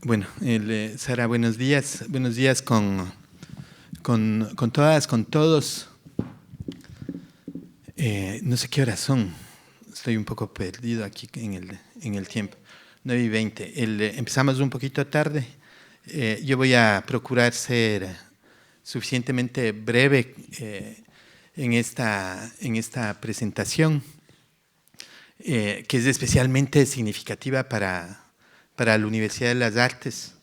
Bueno, Sara, buenos días. Buenos días con todas, con todos. No sé qué horas son. Estoy un poco perdido aquí en el tiempo. 9:20. Empezamos un poquito tarde. Yo voy a procurar ser suficientemente breve en esta presentación, que es especialmente significativa para la Universidad de las Artes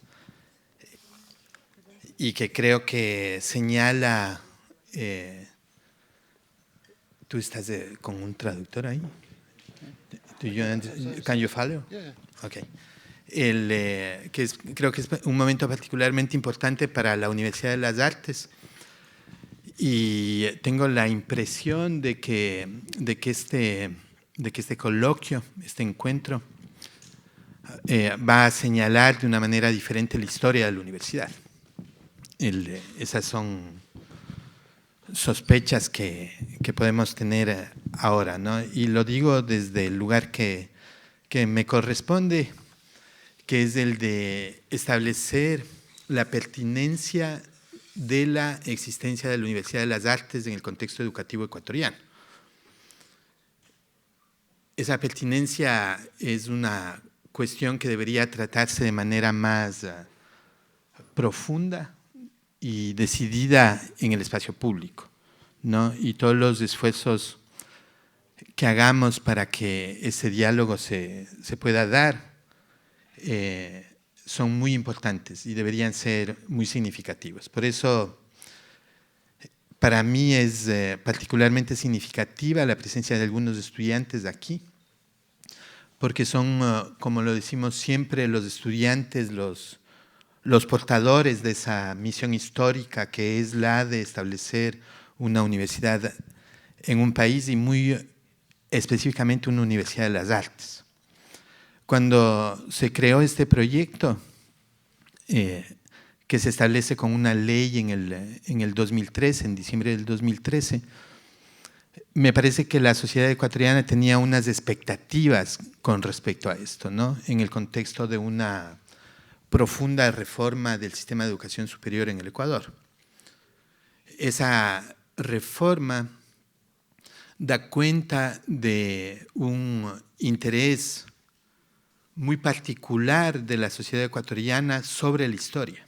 y que creo que señala... ¿Tú estás con un traductor ahí? Can you follow? Yeah. Okay. Creo que es un momento particularmente importante para la Universidad de las Artes y tengo la impresión de que este coloquio, este encuentro, va a señalar de una manera diferente la historia de la universidad. Esas son sospechas que podemos tener ahora, ¿no? Y lo digo desde el lugar que me corresponde, que es el de establecer la pertinencia de la existencia de la Universidad de las Artes en el contexto educativo ecuatoriano. Esa pertinencia es una cuestión que debería tratarse de manera más profunda y decidida en el espacio público, ¿no? Y todos los esfuerzos que hagamos para que ese diálogo se pueda dar son muy importantes y deberían ser muy significativos. Por eso, para mí es particularmente significativa la presencia de algunos estudiantes aquí, porque son, como lo decimos siempre, los estudiantes, los portadores de esa misión histórica que es la de establecer una universidad en un país y muy específicamente una universidad de las artes. Cuando se creó este proyecto, que se establece con una ley en el 2013, en diciembre del 2013, me parece que la sociedad ecuatoriana tenía unas expectativas con respecto a esto, ¿no? En el contexto de una profunda reforma del sistema de educación superior en el Ecuador. Esa reforma da cuenta de un interés muy particular de la sociedad ecuatoriana sobre la historia,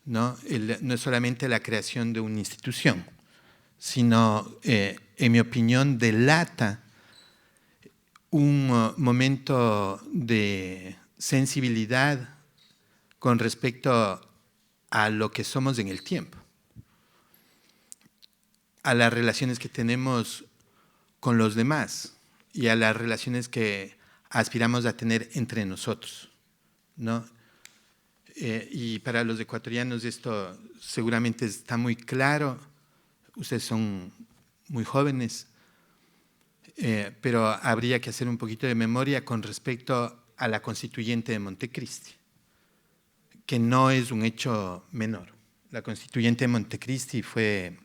¿no? No es solamente la creación de una institución, sino, en mi opinión, delata un momento de sensibilidad con respecto a lo que somos en el tiempo, a las relaciones que tenemos con los demás y a las relaciones que aspiramos a tener entre nosotros, ¿no? Y para los ecuatorianos esto seguramente está muy claro. Ustedes son muy jóvenes, pero habría que hacer un poquito de memoria con respecto a la constituyente de Montecristi, que no es un hecho menor. La constituyente de Montecristi fue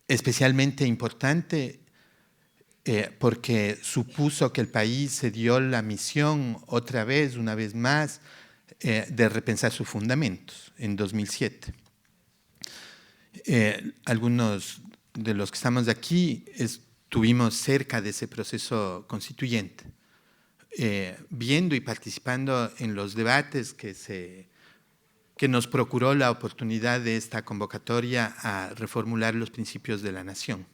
especialmente importante porque supuso que el país se dio la misión una vez más, de repensar sus fundamentos en 2007. Algunos de los que estamos aquí estuvimos cerca de ese proceso constituyente, viendo y participando en los debates que nos procuró la oportunidad de esta convocatoria a reformular los principios de la nación.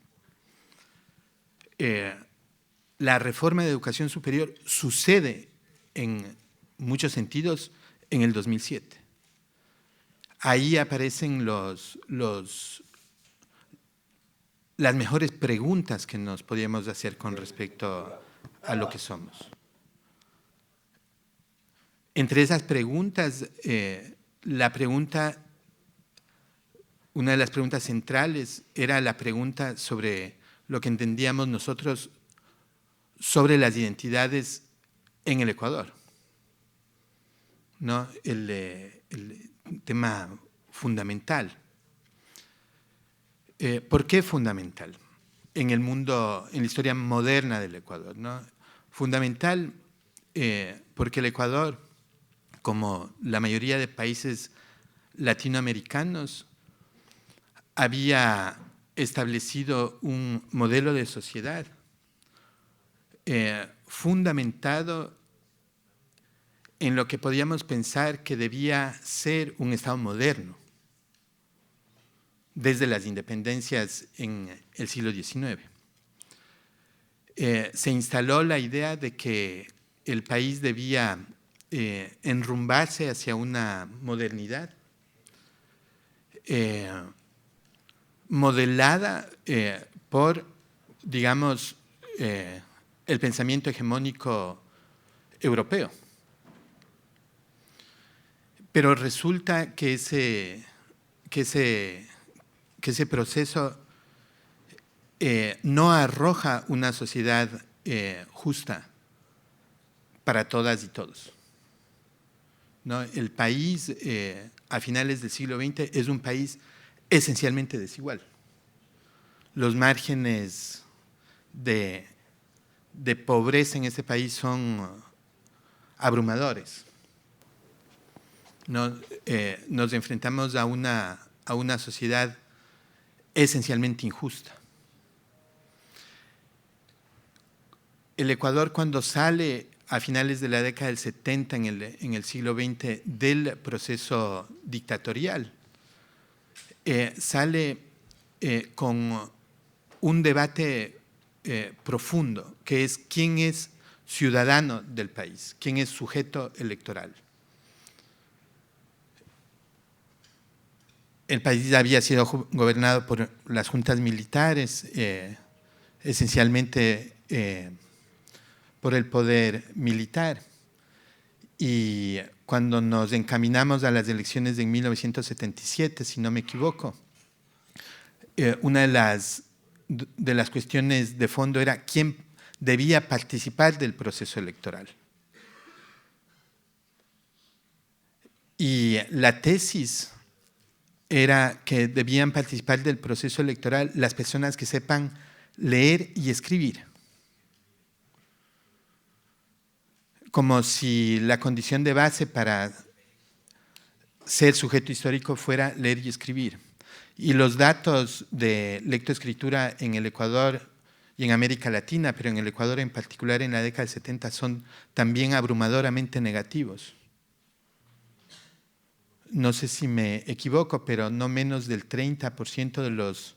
La reforma de educación superior sucede en muchos sentidos en el 2007. Ahí aparecen las mejores preguntas que nos podíamos hacer con respecto a lo que somos. Entre esas preguntas, una de las preguntas centrales era la pregunta sobre lo que entendíamos nosotros sobre las identidades en el Ecuador, ¿no? El tema fundamental. ¿Por qué fundamental? En el mundo, en la historia moderna del Ecuador, ¿no? Fundamental porque el Ecuador, como la mayoría de países latinoamericanos, había establecido un modelo de sociedad fundamentado en lo que podíamos pensar que debía ser un Estado moderno, desde las independencias en el siglo XIX. Se instaló la idea de que el país debía enrumbarse hacia una modernidad modelada por, digamos, el pensamiento hegemónico europeo. Pero resulta que ese proceso no arroja una sociedad justa para todas y todos, ¿no? El país a finales del siglo XX es un país esencialmente desigual. Los márgenes de pobreza en ese país son abrumadores. Nos enfrentamos a una sociedad esencialmente injusta. El Ecuador, cuando sale a finales de la década del 70 en el siglo XX del proceso dictatorial, sale con un debate profundo, que es quién es ciudadano del país, quién es sujeto electoral. El país había sido gobernado por las juntas militares, esencialmente por el poder militar. Y cuando nos encaminamos a las elecciones de 1977, si no me equivoco, una de las cuestiones de fondo era quién debía participar del proceso electoral. Y la tesis era que debían participar del proceso electoral las personas que sepan leer y escribir. Como si la condición de base para ser sujeto histórico fuera leer y escribir. Y los datos de lectoescritura en el Ecuador y en América Latina, pero en el Ecuador en particular en la década del 70, son también abrumadoramente negativos. No sé si me equivoco, pero no menos del 30%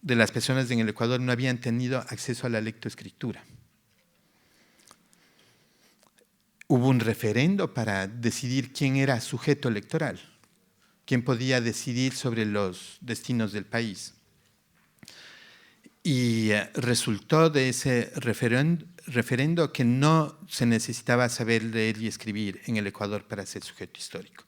de las personas en el Ecuador no habían tenido acceso a la lectoescritura. Hubo un referendo para decidir quién era sujeto electoral, quién podía decidir sobre los destinos del país. Y resultó de ese referendo que no se necesitaba saber leer y escribir en el Ecuador para ser sujeto histórico.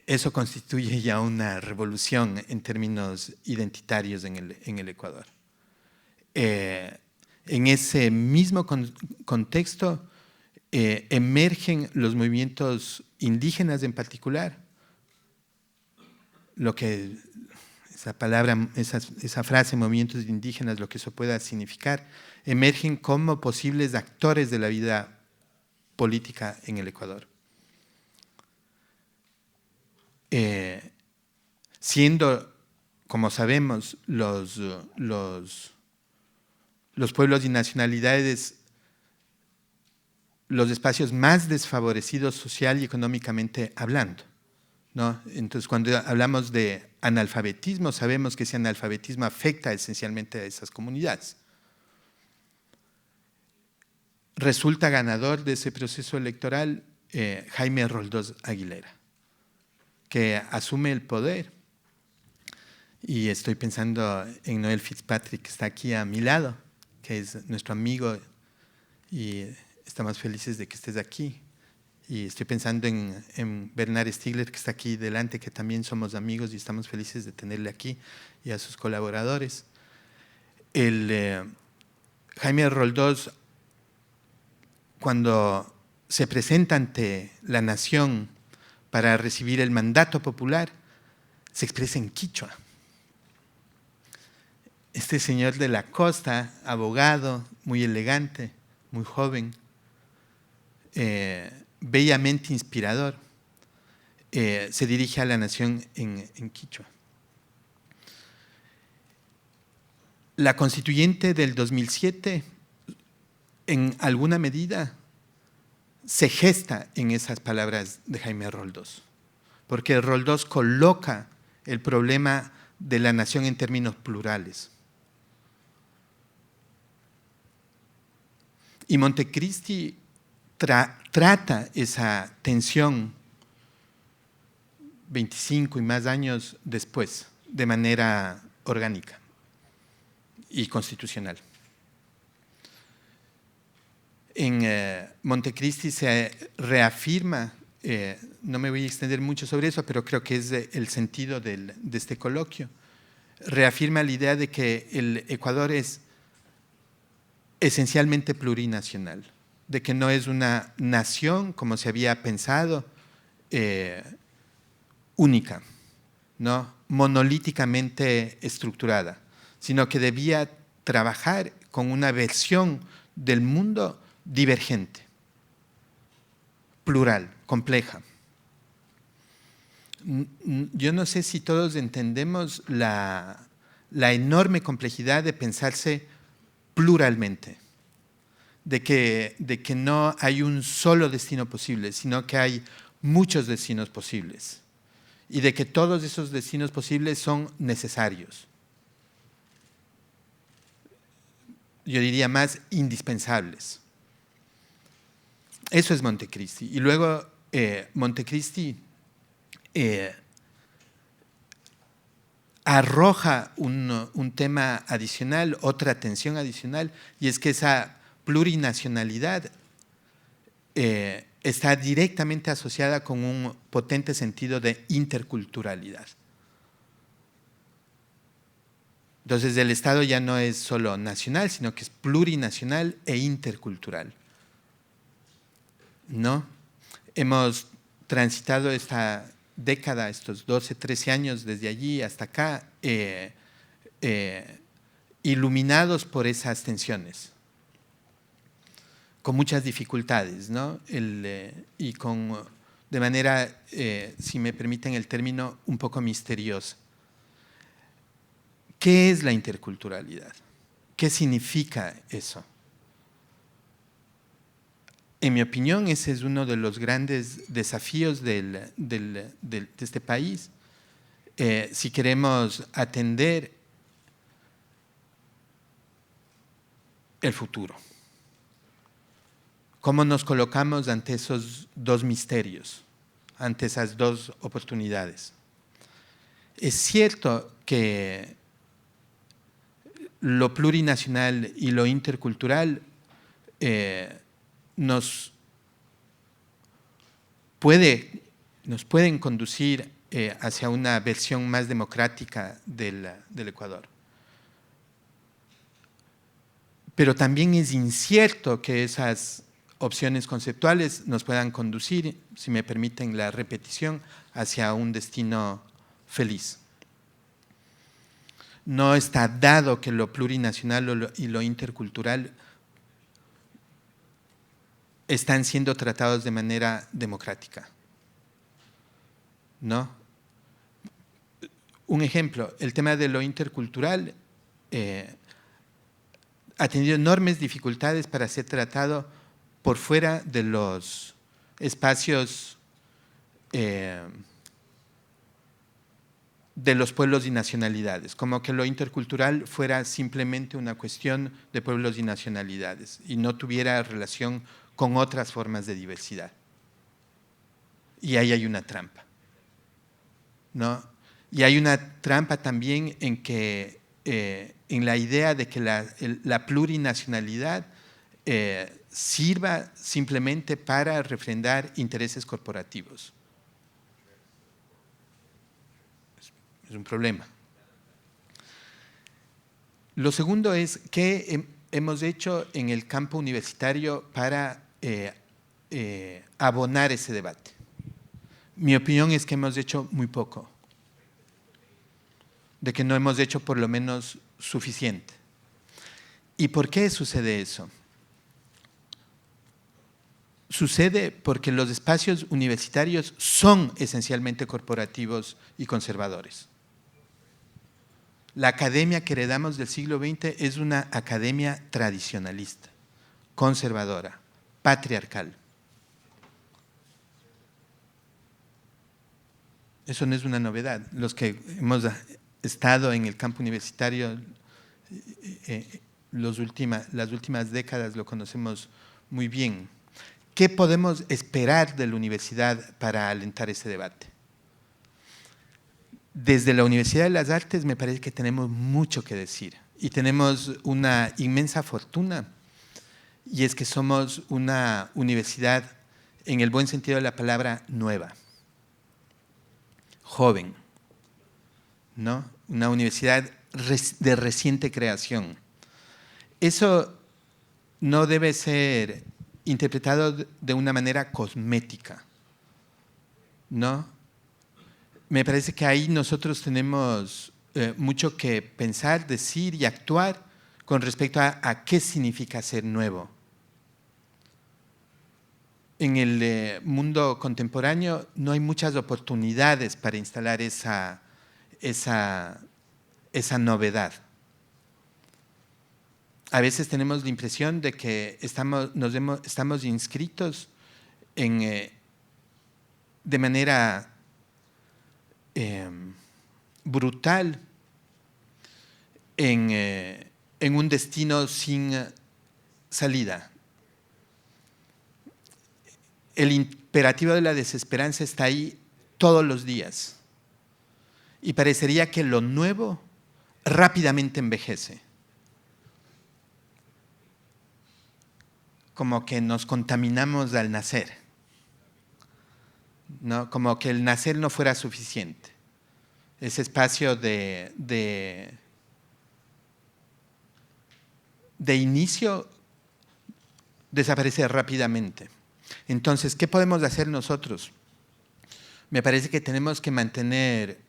Eso constituye ya una revolución en términos identitarios en el Ecuador. En ese mismo contexto emergen los movimientos indígenas en particular, lo que esa frase movimientos indígenas, lo que eso pueda significar, emergen como posibles actores de la vida política en el Ecuador. Siendo, como sabemos, los pueblos y nacionalidades los espacios más desfavorecidos social y económicamente hablando, ¿no? Entonces, cuando hablamos de analfabetismo, sabemos que ese analfabetismo afecta esencialmente a esas comunidades. Resulta ganador de ese proceso electoral Jaime Roldós Aguilera, que asume el poder. Y estoy pensando en Noel Fitzpatrick, que está aquí a mi lado, que es nuestro amigo, y estamos felices de que estés aquí. Y estoy pensando en Bernard Stiegler, que está aquí delante, que también somos amigos y estamos felices de tenerle aquí, y a sus colaboradores. Jaime Roldós, cuando se presenta ante la nación para recibir el mandato popular, se expresa en quichua. este señor de la costa, abogado, muy elegante, muy joven, bellamente inspirador, se dirige a la nación en quichua. La constituyente del 2007, en alguna medida, se gesta en esas palabras de Jaime Roldós, porque Roldós coloca el problema de la nación en términos plurales. Y Montecristi trata esa tensión 25 y más años después, de manera orgánica y constitucional. En Montecristi se reafirma, no me voy a extender mucho sobre eso, pero creo que es el sentido de este coloquio, reafirma la idea de que el Ecuador es esencialmente plurinacional, de que no es una nación, como se había pensado, única, ¿no? Monolíticamente estructurada, sino que debía trabajar con una versión del mundo divergente, plural, compleja. Yo no sé si todos entendemos la enorme complejidad de pensarse pluralmente, de que no hay un solo destino posible, sino que hay muchos destinos posibles y de que todos esos destinos posibles son necesarios. Yo diría más indispensables. Eso es Montecristi. Y luego Montecristi arroja un tema adicional, otra tensión adicional, y es que esa plurinacionalidad está directamente asociada con un potente sentido de interculturalidad. Entonces el Estado ya no es solo nacional, sino que es plurinacional e intercultural, ¿no? Hemos transitado esta década, estos 12, 13 años desde allí hasta acá, iluminados por esas tensiones, con muchas dificultades, ¿no? Y de manera, si me permiten el término, un poco misteriosa. ¿Qué es la interculturalidad? ¿Qué significa eso? En mi opinión, ese es uno de los grandes desafíos de este país. Si queremos atender el futuro. ¿Cómo nos colocamos ante esos dos misterios, ante esas dos oportunidades? Es cierto que lo plurinacional y lo intercultural nos pueden conducir hacia una versión más democrática del Ecuador. Pero también es incierto que esas opciones conceptuales nos puedan conducir, si me permiten la repetición, hacia un destino feliz. No está dado que lo plurinacional y lo intercultural están siendo tratados de manera democrática, ¿no? Un ejemplo, el tema de lo intercultural ha tenido enormes dificultades para ser tratado por fuera de los espacios de los pueblos y nacionalidades, como que lo intercultural fuera simplemente una cuestión de pueblos y nacionalidades y no tuviera relación con otras formas de diversidad. Y ahí hay una trampa, ¿no? Y hay una trampa también en que en la idea de que la plurinacionalidad sirva simplemente para refrendar intereses corporativos. Es un problema. Lo segundo es qué hemos hecho en el campo universitario para abonar ese debate. Mi opinión es que hemos hecho muy poco, de que no hemos hecho por lo menos suficiente. ¿Y por qué sucede eso? Sucede porque los espacios universitarios son esencialmente corporativos y conservadores. La academia que heredamos del siglo XX es una academia tradicionalista, conservadora, patriarcal. Eso no es una novedad. Los que hemos estado en el campo universitario las últimas décadas lo conocemos muy bien. ¿Qué podemos esperar de la universidad para alentar ese debate? Desde la Universidad de las Artes me parece que tenemos mucho que decir y tenemos una inmensa fortuna, y es que somos una universidad, en el buen sentido de la palabra, nueva, joven, ¿no? Una universidad de reciente creación. Eso no debe ser interpretado de una manera cosmética, ¿no? Me parece que ahí nosotros tenemos mucho que pensar, decir y actuar con respecto a qué significa ser nuevo. En el mundo contemporáneo no hay muchas oportunidades para instalar esa novedad. A veces tenemos la impresión de que estamos inscritos de manera brutal en un destino sin salida. El imperativo de la desesperanza está ahí todos los días y parecería que lo nuevo rápidamente envejece. Como que nos contaminamos al nacer, ¿no? Como que el nacer no fuera suficiente. Ese espacio de inicio desaparece rápidamente. Entonces, ¿qué podemos hacer nosotros? Me parece que tenemos que mantener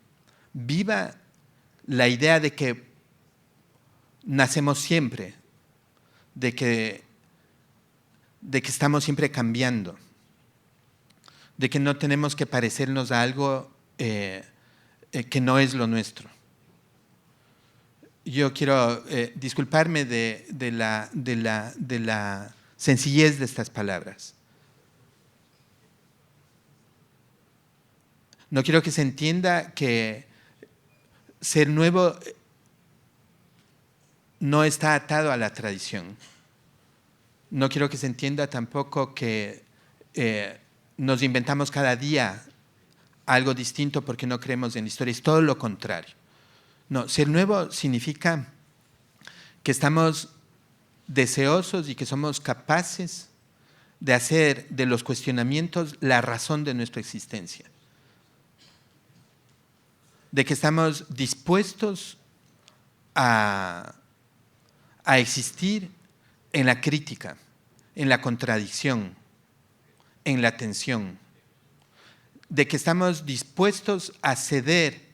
viva la idea de que nacemos siempre, de que estamos siempre cambiando, de que no tenemos que parecernos a algo que no es lo nuestro. Yo quiero disculparme de la sencillez de estas palabras. No quiero que se entienda que ser nuevo no está atado a la tradición. No quiero que se entienda tampoco que nos inventamos cada día algo distinto porque no creemos en la historia. Es todo lo contrario. No, ser nuevo significa que estamos deseosos y que somos capaces de hacer de los cuestionamientos la razón de nuestra existencia. De que estamos dispuestos a existir en la crítica, en la contradicción, en la tensión. De que estamos dispuestos a ceder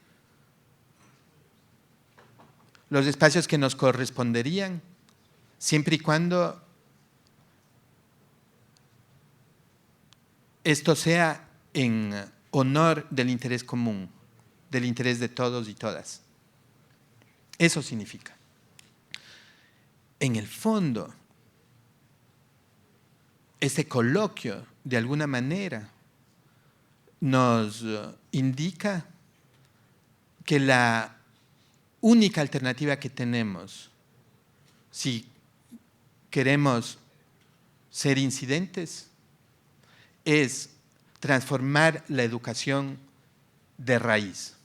los espacios que nos corresponderían, siempre y cuando esto sea en honor del interés común, del interés de todos y todas. Eso significa. En el fondo, este coloquio, de alguna manera, nos indica que la única alternativa que tenemos, si queremos ser incidentes, es transformar la educación de raíz.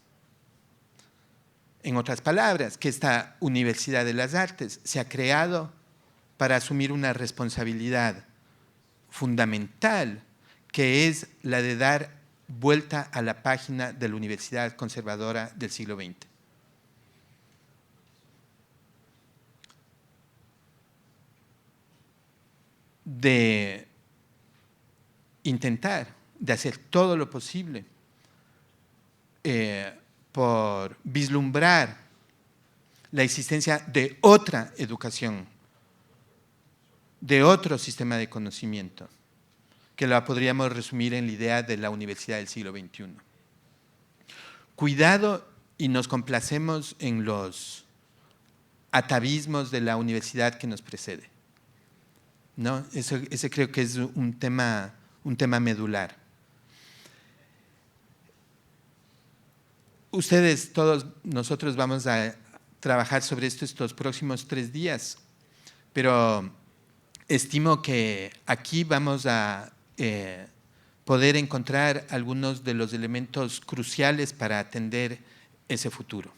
En otras palabras, que esta Universidad de las Artes se ha creado para asumir una responsabilidad fundamental, que es la de dar vuelta a la página de la universidad conservadora del siglo XX. De intentar, de hacer todo lo posible por vislumbrar la existencia de otra educación, de otro sistema de conocimiento, que la podríamos resumir en la idea de la universidad del siglo XXI. Cuidado y nos complacemos en los atavismos de la universidad que nos precede, ¿no? Ese creo que es un tema medular. Ustedes, todos nosotros vamos a trabajar sobre esto estos próximos 3 días, pero estimo que aquí vamos a poder encontrar algunos de los elementos cruciales para atender ese futuro.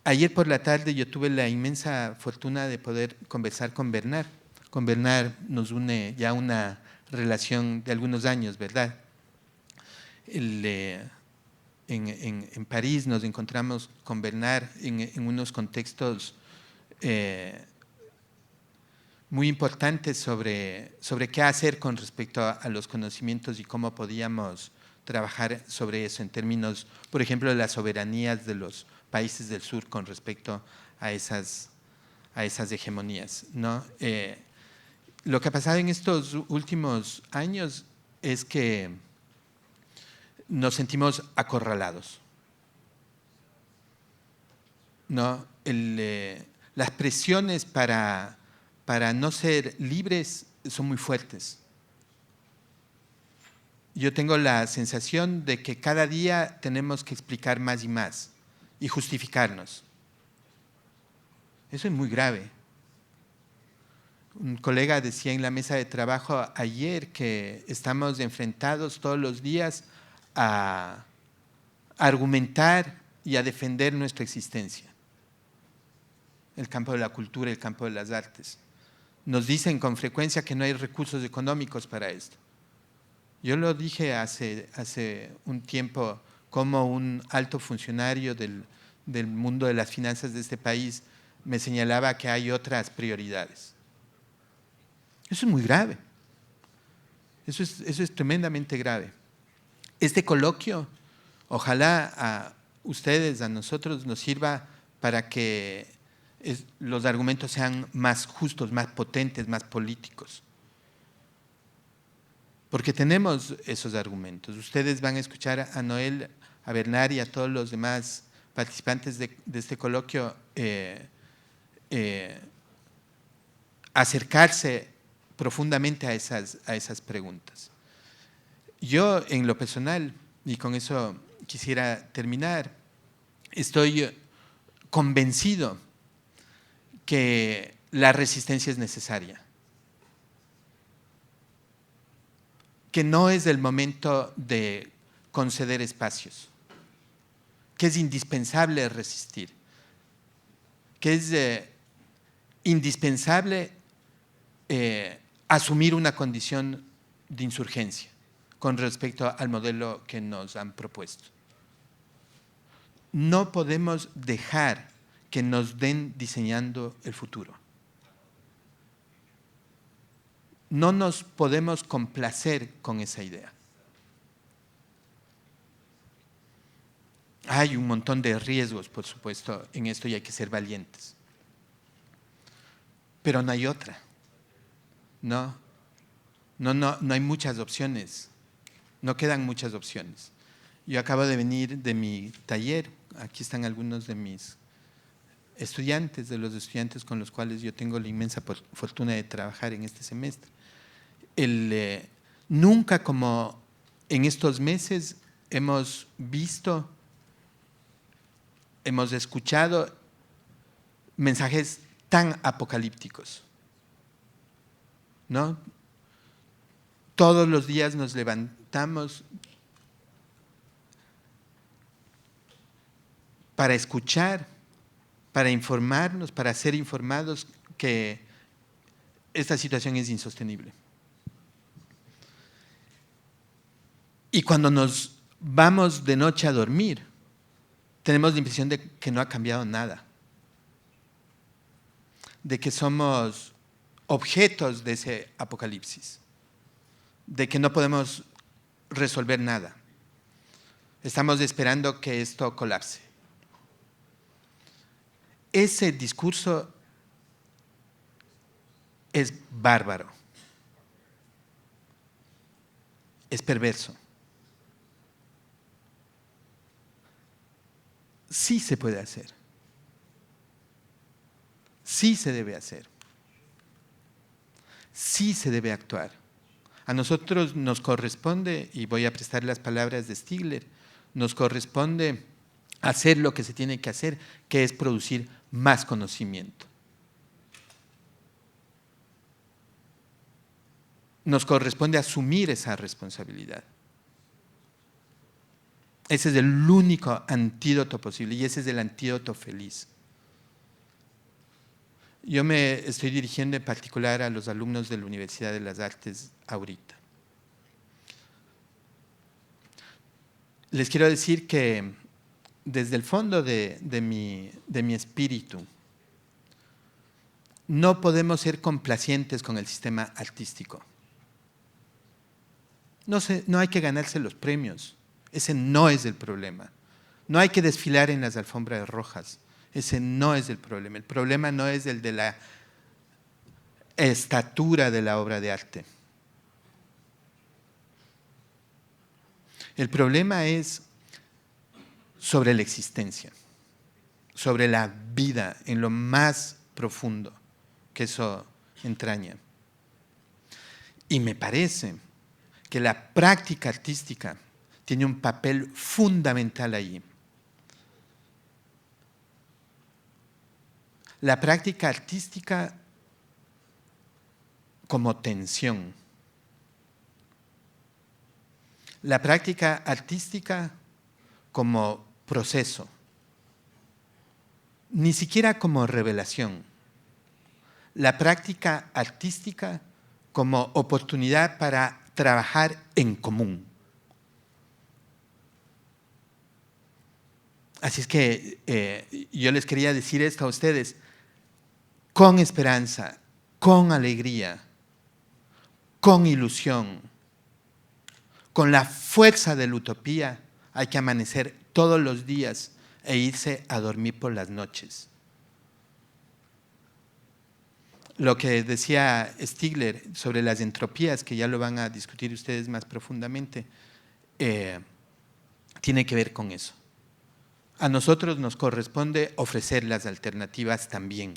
Ayer por la tarde yo tuve la inmensa fortuna de poder conversar con Bernard. Con Bernard nos une ya una relación de algunos años, ¿verdad? En París nos encontramos con Bernard en unos contextos muy importantes sobre qué hacer con respecto a los conocimientos y cómo podíamos trabajar sobre eso en términos, por ejemplo, de las soberanías de los países del sur con respecto a esas hegemonías, ¿no? Lo que ha pasado en estos últimos años es que nos sentimos acorralados, ¿no? Las presiones para no ser libres son muy fuertes. Yo tengo la sensación de que cada día tenemos que explicar más y más y justificarnos. Eso es muy grave. Un colega decía en la mesa de trabajo ayer que estamos enfrentados todos los días a argumentar y a defender nuestra existencia. El campo de la cultura, el campo de las artes. Nos dicen con frecuencia que no hay recursos económicos para esto. Yo lo dije hace un tiempo como un alto funcionario del mundo de las finanzas de este país me señalaba que hay otras prioridades. Eso es muy grave. Eso es tremendamente grave. Este coloquio, ojalá a ustedes, a nosotros, nos sirva para que los argumentos sean más justos, más potentes, más políticos. Porque tenemos esos argumentos. Ustedes van a escuchar a Noel, a Bernard y a todos los demás participantes de este coloquio acercarse profundamente a esas preguntas. Yo, en lo personal, y con eso quisiera terminar, estoy convencido que la resistencia es necesaria, que no es el momento de conceder espacios, que es indispensable resistir, que es indispensable asumir una condición de insurgencia con respecto al modelo que nos han propuesto. No podemos dejar que nos den diseñando el futuro. No nos podemos complacer con esa idea. Hay un montón de riesgos, por supuesto, en esto y hay que ser valientes. Pero no hay otra. No hay muchas opciones. No quedan muchas opciones. Yo acabo de venir de mi taller. Aquí están algunos de mis estudiantes, de los estudiantes con los cuales yo tengo la inmensa fortuna de trabajar en este semestre. Nunca como en estos meses hemos visto, hemos escuchado mensajes tan apocalípticos, ¿no? Todos los días nos levantamos para escuchar, para informarnos, para ser informados que esta situación es insostenible. Y cuando nos vamos de noche a dormir, tenemos la impresión de que no ha cambiado nada, de que somos objetos de ese apocalipsis, de que no podemos resolver nada. Estamos esperando que esto colapse. ese discurso es bárbaro, es perverso. Sí se puede hacer, sí se debe hacer, sí se debe actuar. A nosotros nos corresponde, y voy a prestar las palabras de Stigler, nos corresponde hacer lo que se tiene que hacer, que es producir más conocimiento. Nos corresponde asumir esa responsabilidad. Ese es el único antídoto posible y ese es el antídoto feliz. Yo me estoy dirigiendo en particular a los alumnos de la Universidad de las Artes ahorita. Les quiero decir que desde el fondo de mi espíritu, no podemos ser complacientes con el sistema artístico. No hay que ganarse los premios, ese no es el problema. No hay que desfilar en las alfombras rojas, ese no es el problema. El problema no es el de la estatura de la obra de arte. El problema es sobre la existencia, sobre la vida en lo más profundo que eso entraña. Y me parece que la práctica artística tiene un papel fundamental ahí. La práctica artística como tensión. La práctica artística como proceso. Ni siquiera como revelación. La práctica artística como oportunidad para trabajar en común. Así es que yo les quería decir esto a ustedes, con esperanza, con alegría, con ilusión, con la fuerza de la utopía, hay que amanecer todos los días e irse a dormir por las noches. Lo que decía Stigler sobre las entropías, que ya lo van a discutir ustedes más profundamente, tiene que ver con eso. A nosotros nos corresponde ofrecer las alternativas también.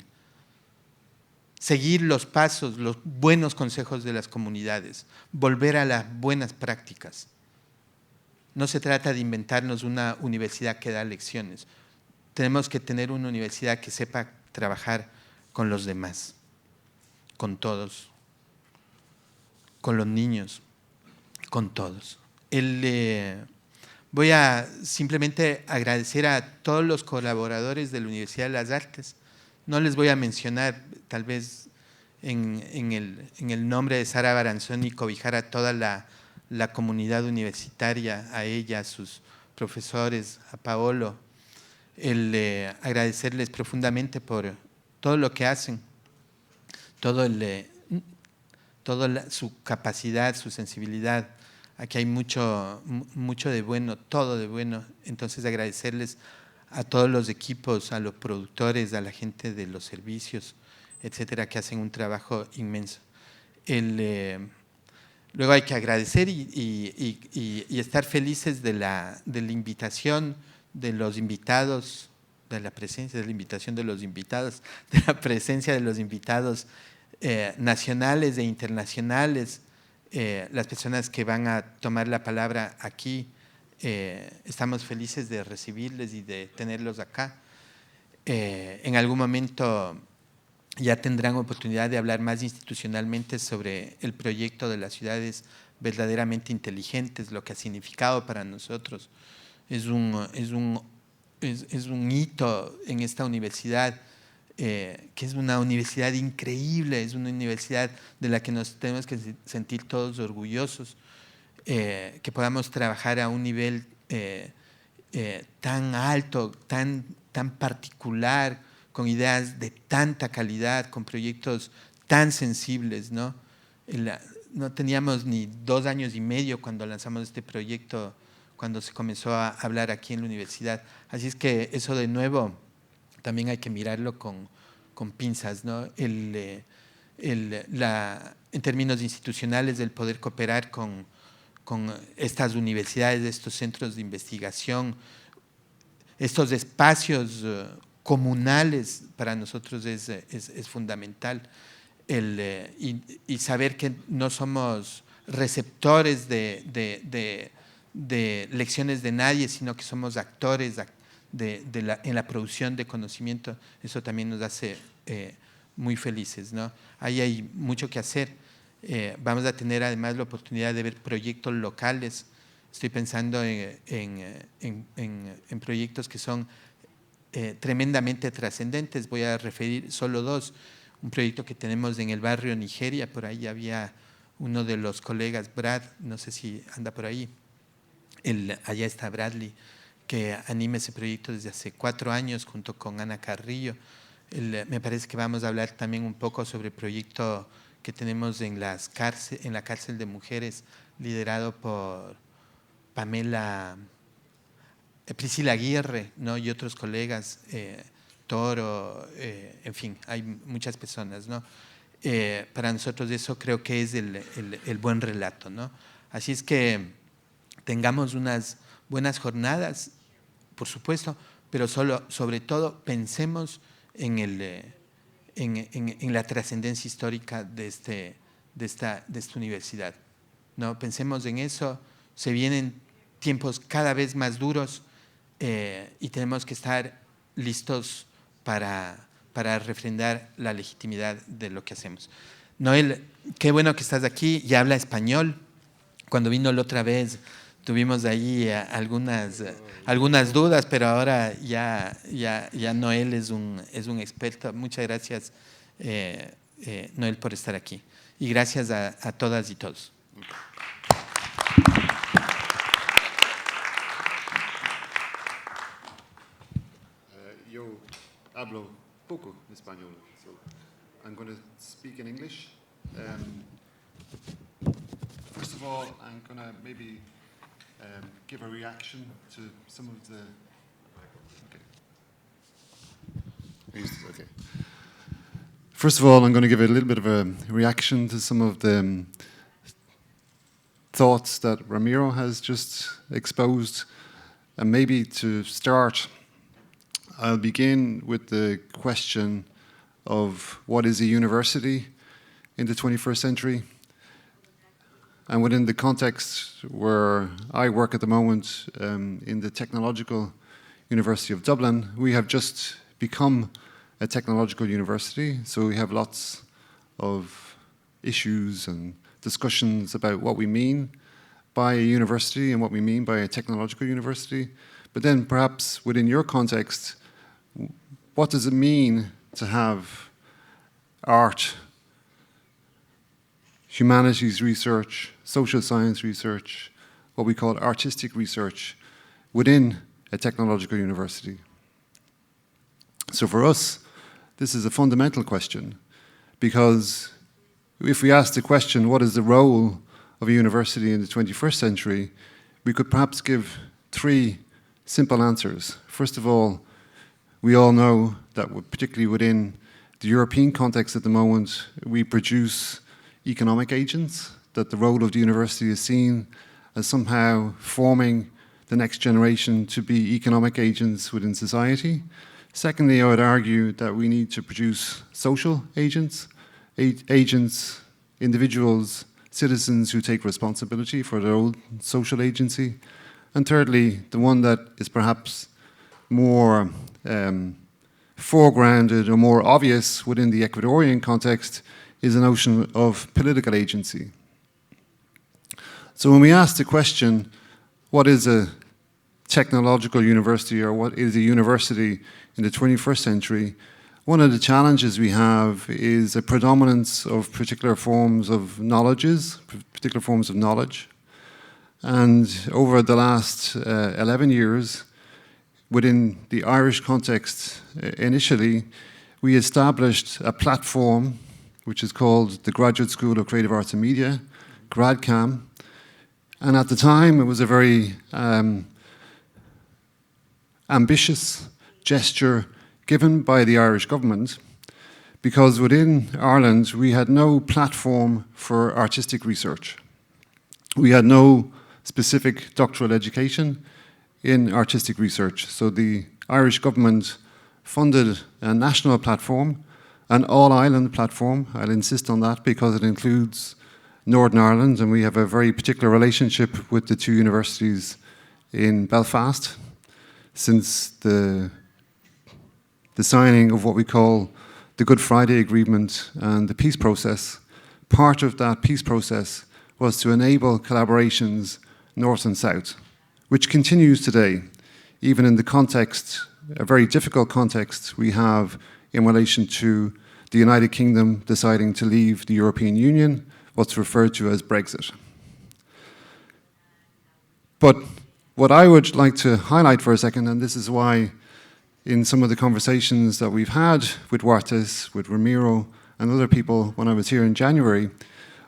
Seguir los pasos, los buenos consejos de las comunidades, volver a las buenas prácticas. No se trata de inventarnos una universidad que da lecciones. Tenemos que tener una universidad que sepa trabajar con los demás, con todos, con los niños, con todos. Voy a simplemente agradecer a todos los colaboradores de la Universidad de las Artes. No les voy a mencionar, tal vez en el nombre de Sara Baranzoni, cobijar a toda la comunidad universitaria, a ella, a sus profesores, a Paolo, agradecerles profundamente por todo lo que hacen, toda su capacidad, su sensibilidad. Aquí hay mucho de bueno, todo de bueno. Entonces agradecerles a todos los equipos, a los productores, a la gente de los servicios, etcétera, que hacen un trabajo inmenso. Luego hay que agradecer y estar felices de la invitación de los invitados, de la presencia de la invitación de los invitados, de la presencia de los invitados nacionales e internacionales, las personas que van a tomar la palabra aquí. Estamos felices de recibirles y de tenerlos acá. En algún momento ya tendrán oportunidad de hablar más institucionalmente sobre el proyecto de las ciudades verdaderamente inteligentes, lo que ha significado para nosotros. Es un hito en esta universidad, que es una universidad increíble, es una universidad de la que nos tenemos que sentir todos orgullosos, que podamos trabajar a un nivel tan alto, tan particular, con ideas de tanta calidad, con proyectos tan sensibles, ¿no? No teníamos ni 2 años y medio cuando lanzamos este proyecto, cuando se comenzó a hablar aquí en la universidad. Así es que eso de nuevo también hay que mirarlo con pinzas, ¿no? En términos institucionales, el poder cooperar con estas universidades, estos centros de investigación, estos espacios comunales, para nosotros es fundamental. Y saber que no somos receptores de lecciones de nadie, sino que somos actores en la producción de conocimiento, eso también nos hace muy felices, ¿no? Ahí hay mucho que hacer. Vamos a tener además la oportunidad de ver proyectos locales. Estoy pensando en proyectos que son tremendamente trascendentes. Voy a referir solo dos. Un proyecto que tenemos en el barrio Nigeria, por ahí había uno de los colegas, Brad, no sé si anda por ahí, allá está Bradley, que anima ese proyecto desde hace 4 años junto con Ana Carrillo. Me parece que vamos a hablar también un poco sobre el proyecto que tenemos en la cárcel de mujeres, liderado por Priscila Aguirre, ¿no? Y otros colegas, Toro, en fin, hay muchas personas, ¿no? Para nosotros eso creo que es el buen relato, ¿no? Así es que tengamos unas buenas jornadas, por supuesto, pero sobre todo pensemos en la trascendencia histórica de esta universidad, ¿no? Pensemos en eso. Se vienen tiempos cada vez más duros y tenemos que estar listos para refrendar la legitimidad de lo que hacemos. Noel, qué bueno que estás aquí y habla español. Cuando vino la otra vez tuvimos ahí algunas dudas, pero ahora ya Noel es un experto. Muchas gracias, Noel, por estar aquí. Y gracias a todas y todos. Yo hablo poco español, so I'm going to speak in English. First of all, I'm going to maybe give a reaction to some of the... Okay. First of all, I'm going to give a little bit of a reaction to some of the thoughts that Ramiro has just exposed. And maybe to start, I'll begin with the question of what is a university in the 21st century. And within the context where I work at the moment in the Technological University of Dublin, we have just become a technological university, so we have lots of issues and discussions about what we mean by a university and what we mean by a technological university. But then perhaps within your context, what does it mean to have art, humanities research, social science research, what we call artistic research, within a technological university? So for us, this is a fundamental question, because if we ask the question, what is the role of a university in the 21st century, we could perhaps give 3 simple answers. First of all, we all know that particularly within the European context at the moment, we produce economic agents, that the role of the university is seen as somehow forming the next generation to be economic agents within society. Secondly, I would argue that we need to produce social agents, individuals, citizens who take responsibility for their own social agency. And thirdly, the one that is perhaps more foregrounded or more obvious within the Ecuadorian context is the notion of political agency. So when we ask the question, what is a technological university or what is a university in the 21st century, one of the challenges we have is a predominance of particular forms of knowledge. And over the last 11 years, within the Irish context initially, we established a platform which is called the Graduate School of Creative Arts and Media, GradCam. And at the time, it was a very ambitious gesture given by the Irish government because within Ireland we had no platform for artistic research. We had no specific doctoral education in artistic research. So the Irish government funded a national platform, an all-island platform. I'll insist on that because it includes Northern Ireland, and we have a very particular relationship with the two universities in Belfast since the signing of what we call the Good Friday Agreement and the peace process. Part of that peace process was to enable collaborations north and south, which continues today, even in the context, a very difficult context we have in relation to the United Kingdom deciding to leave the European Union, what's referred to as Brexit. But what I would like to highlight for a second, and this is why in some of the conversations that we've had with Huertas, with Ramiro, and other people when I was here in January,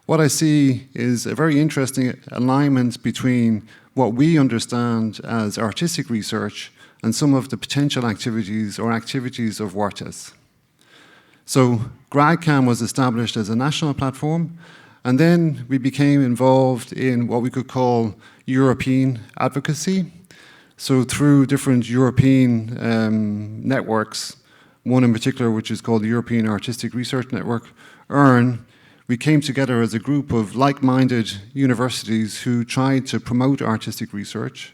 what I see is a very interesting alignment between what we understand as artistic research and some of the potential activities or activities of Huertas. So GradCam was established as a national platform, and then we became involved in what we could call European advocacy. So through different European networks, one in particular which is called the European Artistic Research Network, EARN, we came together as a group of like-minded universities who tried to promote artistic research.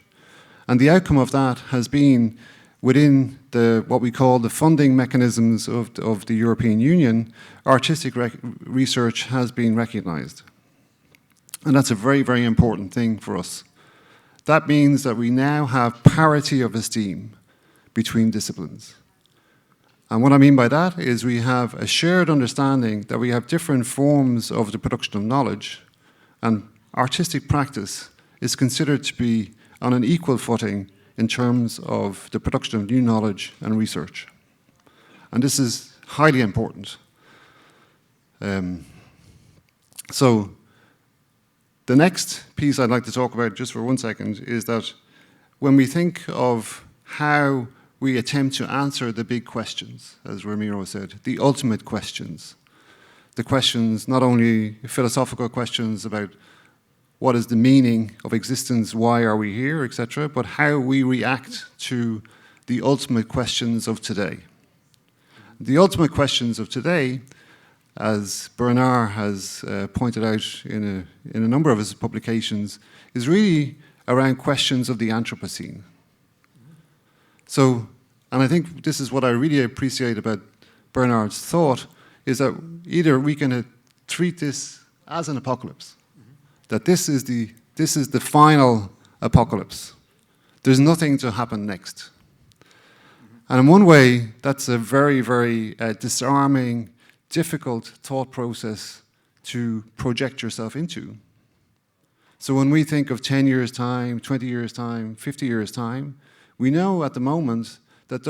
And the outcome of that has been within what we call the funding mechanisms of the European Union, artistic research has been recognized. And that's a very, very important thing for us. That means that we now have parity of esteem between disciplines. And what I mean by that is we have a shared understanding that we have different forms of the production of knowledge, and artistic practice is considered to be on an equal footing in terms of the production of new knowledge and research. And this is highly important. So the next piece I'd like to talk about just for 1 second is that when we think of how we attempt to answer the big questions, as Ramiro said, the ultimate questions, the questions, not only philosophical questions about what is the meaning of existence, why are we here, etc., but how we react to the ultimate questions of today. The ultimate questions of today, as Bernard has pointed out in a number of his publications, is really around questions of the Anthropocene. So, and I think this is what I really appreciate about Bernard's thought, is that either we can treat this as an apocalypse, that this is the final apocalypse. There's nothing to happen next. And in one way, that's a very, very disarming, difficult thought process to project yourself into. So when we think of 10 years' time, 20 years' time, 50 years' time, we know at the moment that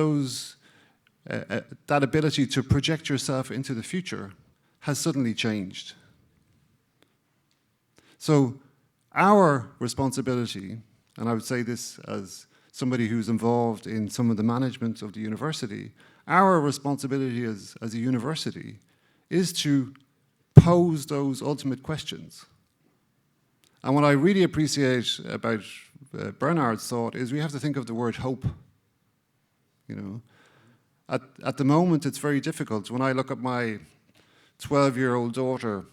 that ability to project yourself into the future has suddenly changed. So our responsibility, and I would say this as somebody who's involved in some of the management of the university, our responsibility as a university is to pose those ultimate questions. And what I really appreciate about Bernard's thought is we have to think of the word hope. You know, at the moment it's very difficult. When I look at my 12-year-old daughter,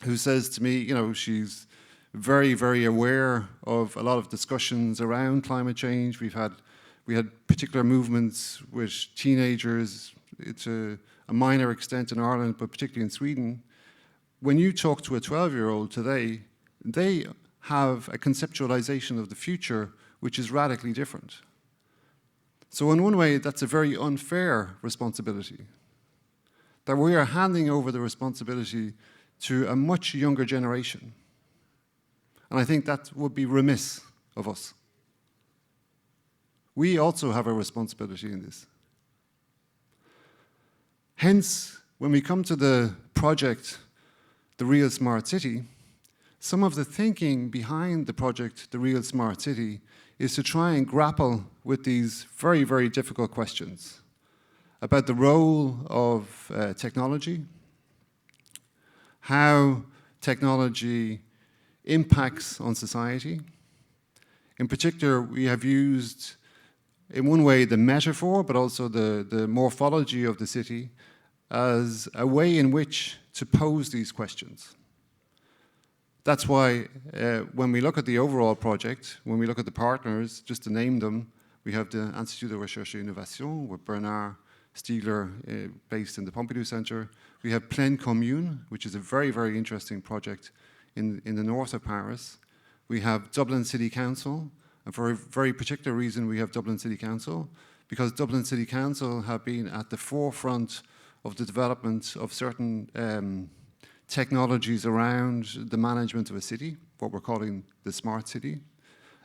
who says to me, you know, she's very, very aware of a lot of discussions around climate change. We had particular movements with teenagers to a minor extent in Ireland, but particularly in Sweden. When you talk to a 12-year-old today, they have a conceptualization of the future which is radically different. So in one way, that's a very unfair responsibility, that we are handing over the responsibility to a much younger generation. And I think that would be remiss of us. We also have a responsibility in this. Hence, when we come to the project, The Real Smart City, some of the thinking behind the project, The Real Smart City, is to try and grapple with these very, very difficult questions. about the role of technology, how technology impacts on society. In particular, we have used, in one way, the metaphor, but also the morphology of the city as a way in which to pose these questions. That's why when we look at the overall project, when we look at the partners, just to name them, we have the Institut de Recherche et Innovation with Bernard Stiegler based in the Pompidou Center. We have Pleine Commune, which is a very, very interesting project in the north of Paris. We have Dublin City Council, and for a very particular reason we have Dublin City Council, because Dublin City Council have been at the forefront of the development of certain technologies around the management of a city, what we're calling the smart city.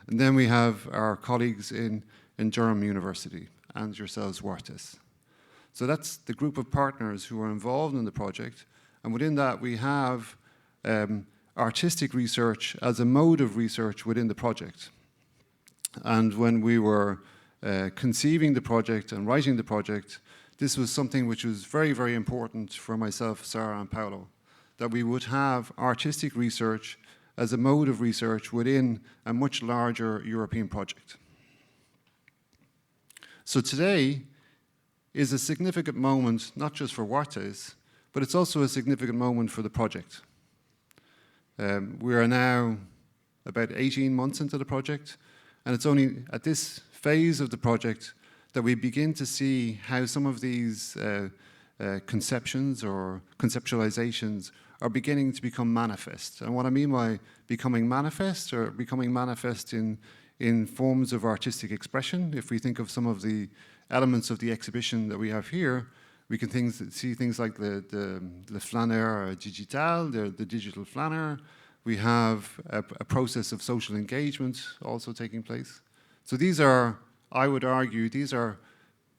And then we have our colleagues in Durham University and yourselves, Wartis. So that's the group of partners who are involved in the project. And within that, we have artistic research as a mode of research within the project. And when we were conceiving the project and writing the project, this was something which was very, very important for myself, Sarah, and Paolo, that we would have artistic research as a mode of research within a much larger European project. So today is a significant moment, not just for Wartis, but it's also a significant moment for the project. We are now about 18 months into the project, and it's only at this phase of the project that we begin to see how some of these conceptions or conceptualizations are beginning to become manifest. And what I mean by becoming manifest, or becoming manifest in forms of artistic expression, if we think of some of the elements of the exhibition that we have here, we can see things like the flaneur digital, the digital flaneur. We have a process of social engagement also taking place. So these are, I would argue, these are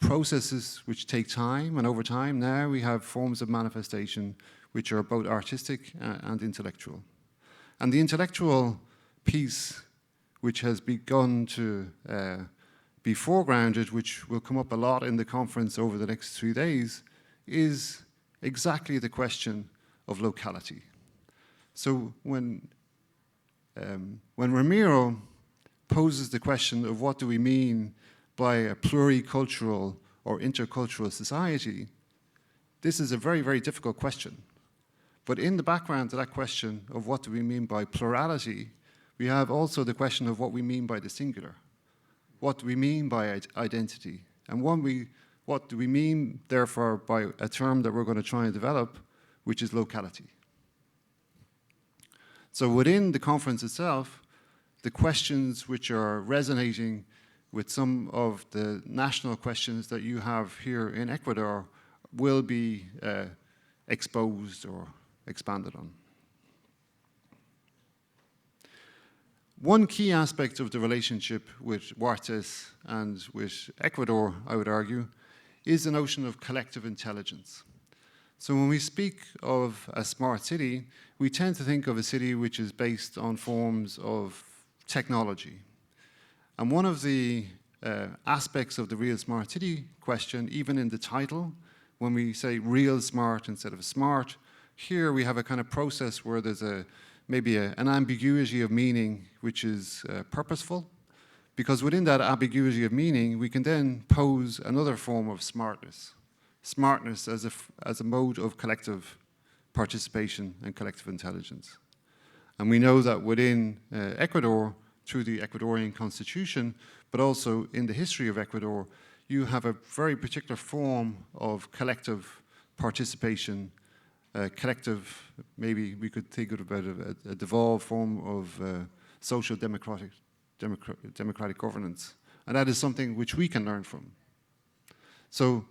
processes which take time, and over time now we have forms of manifestation which are both artistic and intellectual. And the intellectual piece which has begun to be foregrounded, which will come up a lot in the conference over the next 3 days, is exactly the question of locality. So when Ramiro poses the question of what do we mean by a pluricultural or intercultural society, this is a very, very difficult question. But in the background to that question of what do we mean by plurality, we have also the question of what we mean by the singular. What do we mean by identity? And what do we mean, therefore, by a term that we're going to try and develop, which is locality? So within the conference itself, the questions which are resonating with some of the national questions that you have here in Ecuador will be exposed or expanded on. One key aspect of the relationship with Wartis and with Ecuador, I would argue, is the notion of collective intelligence. So when we speak of a smart city, we tend to think of a city which is based on forms of technology. And one of the aspects of the real smart city question, even in the title, when we say real smart instead of smart, here we have a kind of process where there's maybe an ambiguity of meaning which is purposeful, because within that ambiguity of meaning, we can then pose another form of smartness. Smartness as a mode of collective participation and collective intelligence. And we know that within Ecuador, through the Ecuadorian constitution, but also in the history of Ecuador, you have a very particular form of collective participation, collective, maybe we could think about a devolved form of social democratic governance. And that is something which we can learn from. So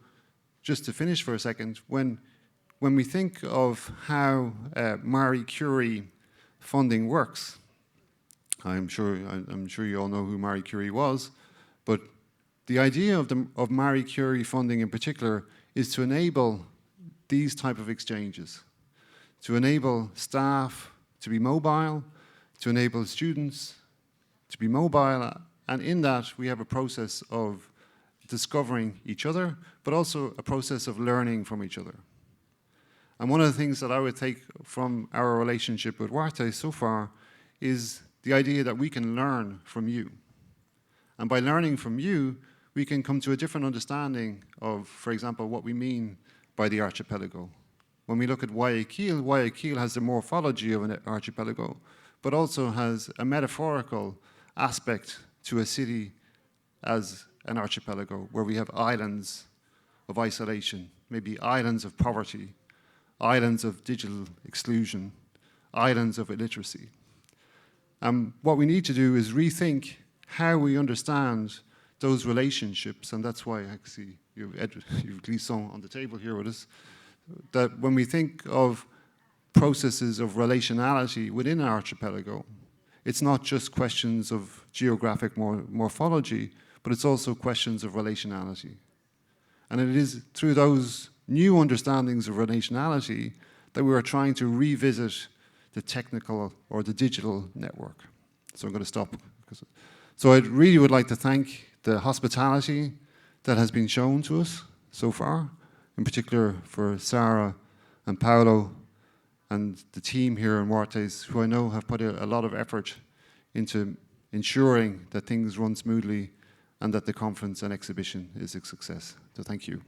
just to finish for a second, when we think of how Marie Curie funding works, I'm sure you all know who Marie Curie was, but the idea of Marie Curie funding in particular is to enable these type of exchanges, to enable staff to be mobile, to enable students to be mobile, and in that we have a process of discovering each other, but also a process of learning from each other. And one of the things that I would take from our relationship with Warte so far is the idea that we can learn from you. And by learning from you, we can come to a different understanding of, for example, what we mean by the archipelago. When we look at Guayaquil has the morphology of an archipelago, but also has a metaphorical aspect to a city as an archipelago, where we have islands of isolation, maybe islands of poverty, islands of digital exclusion, islands of illiteracy. What we need to do is rethink how we understand those relationships, and that's why actually you've Glisson on the table here with us, that when we think of processes of relationality within an archipelago, it's not just questions of geographic morphology, but it's also questions of relationality. And it is through those new understandings of relationality that we are trying to revisit the technical or the digital network. So I'm going to stop. So I really would like to thank the hospitality that has been shown to us so far, in particular for Sarah and Paolo and the team here in Wartes, who I know have put a lot of effort into ensuring that things run smoothly and that the conference and exhibition is a success. So thank you.